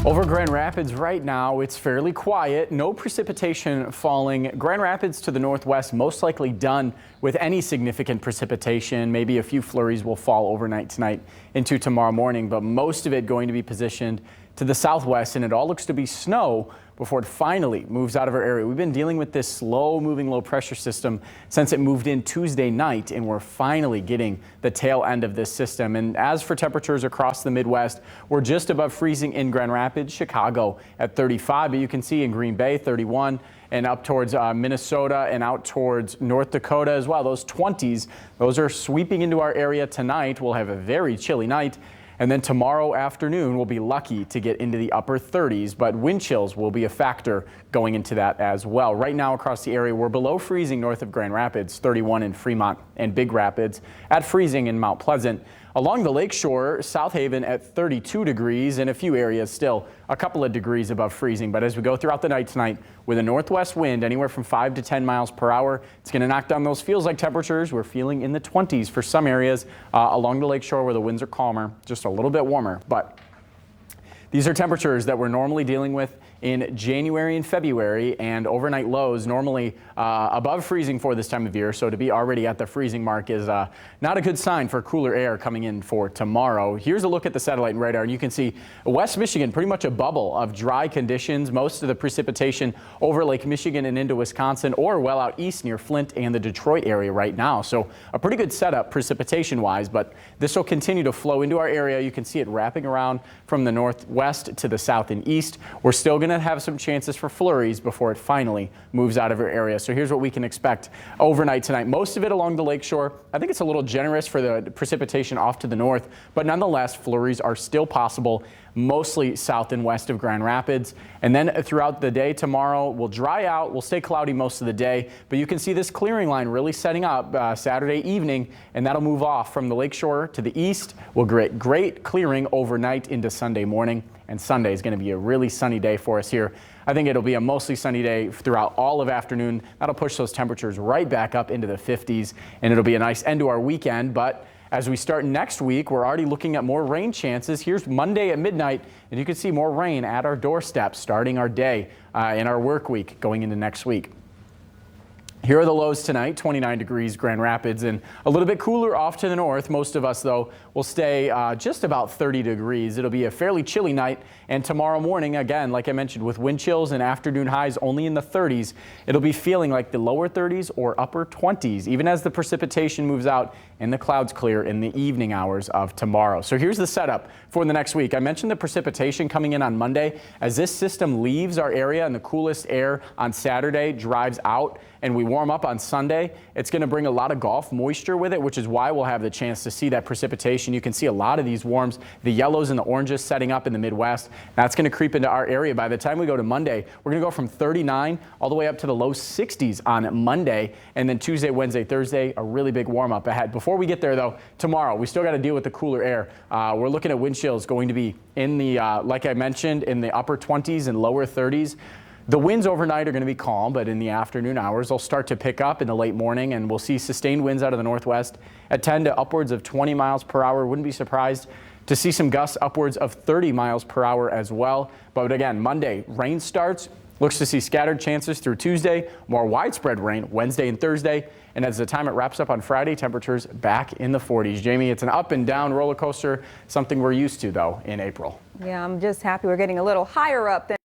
Over Grand Rapids right now, it's fairly quiet. No precipitation falling. Grand Rapids to the northwest, most likely done with any significant precipitation. Maybe a few flurries will fall overnight tonight into tomorrow morning, but most of it going to be positioned to the southwest, and it all looks to be snow before it finally moves out of our area. We've been dealing with this slow moving low pressure system since it moved in Tuesday night, and we're finally getting the tail end of this system. And as for temperatures across the Midwest, we're just above freezing in Grand Rapids, Chicago at 35, but you can see in Green Bay 31, and up towards Minnesota and out towards North Dakota as well. Those 20s, those are sweeping into our area tonight. We'll have a very chilly night. And then tomorrow afternoon, we'll be lucky to get into the upper 30s, but wind chills will be a factor going into that as well. Right now across the area, we're below freezing north of Grand Rapids, 31 in Fremont and Big Rapids, at freezing in Mount Pleasant. Along the lakeshore, South Haven at 32 degrees, in a few areas still a couple of degrees above freezing. But as we go throughout the night tonight, with a northwest wind anywhere from 5 to 10 miles per hour, it's going to knock down those feels like temperatures. We're feeling in the 20s for some areas along the lakeshore where the winds are calmer, just a little bit warmer. But these are temperatures that we're normally dealing with in January and February, and overnight lows normally above freezing for this time of year. So to be already at the freezing mark is not a good sign for cooler air coming in for tomorrow. Here's a look at the satellite and radar, and you can see West Michigan, pretty much a bubble of dry conditions. Most of the precipitation over Lake Michigan and into Wisconsin, or well out east near Flint and the Detroit area right now. So a pretty good setup precipitation wise, but this will continue to flow into our area. You can see it wrapping around from the northwest to the south and east. We're still going to have some chances for flurries before it finally moves out of our area. So here's what we can expect overnight tonight. Most of it along the lakeshore. I think it's a little generous for the precipitation off to the north, but nonetheless, flurries are still possible, mostly south and west of Grand Rapids. And then throughout the day tomorrow, we'll dry out. We'll stay cloudy most of the day, but you can see this clearing line really setting up Saturday evening, and that'll move off from the lakeshore to the east. We'll get great clearing overnight into Sunday morning, and Sunday is going to be a really sunny day for us here. I think it'll be a mostly sunny day throughout all of afternoon. That'll push those temperatures right back up into the 50s, and it'll be a nice end to our weekend. But as we start next week, we're already looking at more rain chances. Here's Monday at midnight, and you can see more rain at our doorstep starting our day in our work week going into next week. Here are the lows tonight, 29 degrees Grand Rapids, and a little bit cooler off to the north. Most of us, though, will stay just about 30 degrees. It'll be a fairly chilly night, and tomorrow morning, again, like I mentioned, with wind chills and afternoon highs only in the 30s, it'll be feeling like the lower 30s or upper 20s, even as the precipitation moves out and the clouds clear in the evening hours of tomorrow. So here's the setup for the next week. I mentioned the precipitation coming in on Monday. As this system leaves our area and the coolest air on Saturday drives out, and we warm up on Sunday, it's going to bring a lot of Gulf moisture with it, which is why we'll have the chance to see that precipitation. You can see a lot of these warms, the yellows and the oranges setting up in the Midwest. That's going to creep into our area. By the time we go to Monday, we're going to go from 39 all the way up to the low 60s on Monday, and then Tuesday, Wednesday, Thursday, a really big warm up ahead. Before we get there, though, tomorrow, we still got to deal with the cooler air. We're looking at wind chills going to be in the, like I mentioned, in the upper 20s and lower 30s. The winds overnight are going to be calm, but in the afternoon hours, they'll start to pick up in the late morning, and we'll see sustained winds out of the northwest at 10 to upwards of 20 miles per hour. Wouldn't be surprised to see some gusts upwards of 30 miles per hour as well. But again, Monday, rain starts. Looks to see scattered chances through Tuesday, more widespread rain Wednesday and Thursday. And as the time it wraps up on Friday, temperatures back in the 40s. Jamie, it's an up and down roller coaster, something we're used to, though, in April. Yeah, I'm just happy we're getting a little higher up than